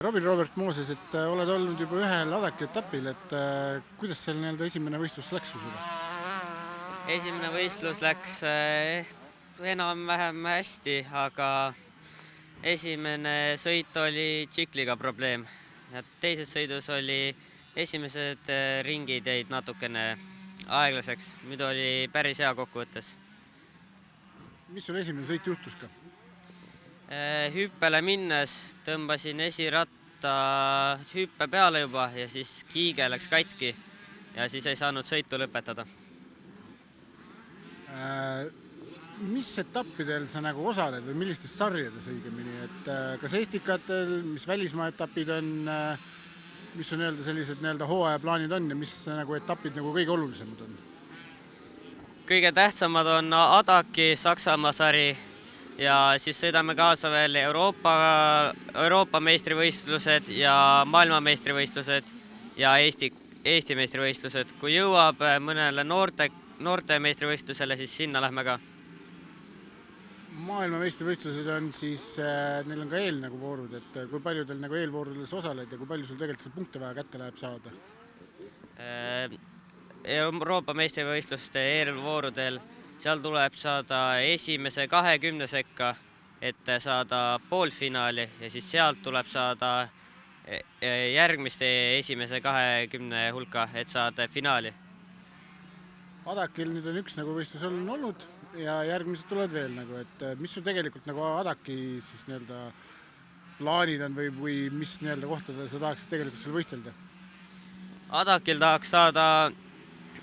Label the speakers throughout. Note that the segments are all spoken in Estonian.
Speaker 1: Robert Mooses, et oled olnud juba ühel Adaki etapil, et kuidas seal esimene võistlus läks sul?
Speaker 2: Esimene võistlus läks enam-vähem hästi, aga esimene sõit oli tsikliga probleem ja teises sõidus oli esimesed ringid jäid natukene aeglaseks, nüüd oli päris hea kokkuvõttes.
Speaker 1: Mis sul esimene sõit juhtus ka?
Speaker 2: Hüppele minnes tõmbasin esiratta hüppe peale juba ja siis kiige läks katki ja siis ei saanud sõitu lõpetada.
Speaker 1: Mis etappidel sa osaled või millistes sarjades õigemini? Et kas Estikatel, mis välismaa etapid on, mis on sellised hooajaplaanid on ja mis etapid kõige olulisemad on? Kõige
Speaker 2: tähtsamad on Adaki Saksamaa sari ja siis sõidame kaasa veel Euroopa meistrivõistlused ja maailmameistrivõistlused ja Eesti meistrivõistlused. Kui jõuab mõnele noorte meistrivõistlusele, siis sinna lähme ka.
Speaker 1: Maailmameistrivõistlused on siis, neil on ka eelvoorud, et kui palju teil eelvoorudes osaled ja kui palju sul tegelikult punkte vaja kätte läheb saada?
Speaker 2: Euroopa meistrivõistluste eelvoorudel seal tuleb saada esimese 20 sekka, et saada poolfinaali ja siis sealt tuleb saada järgmiste esimese 20 hulka, et saada finaali.
Speaker 1: Adakil nüüd on üks võistlus olnud ja järgmised tulevad veel. Et mis sul tegelikult Adaki siis plaanid on või mis kohtadel sa tahaksid tegelikult seal võistelda?
Speaker 2: Adakil tahaks saada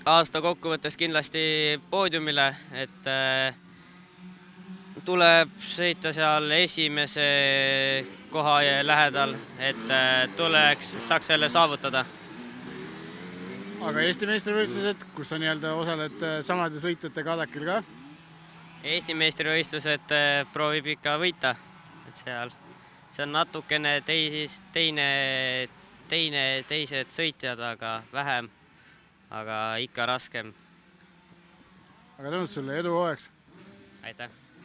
Speaker 2: aasta kokkuvõttes kindlasti poodiumile, et tuleb sõita seal esimese koha lähedal, et saaks selle saavutada.
Speaker 1: Aga Eesti meistrivõistlused, kus sa osaled samade sõitjatega Adakil ka?
Speaker 2: Eesti meistrivõistlused proovib ikka võita, et see on natukene teised sõitjad, aga vähem. Aga ikka raskem.
Speaker 1: Aga tänud sulle, edu hooajaks!
Speaker 2: Aitäh!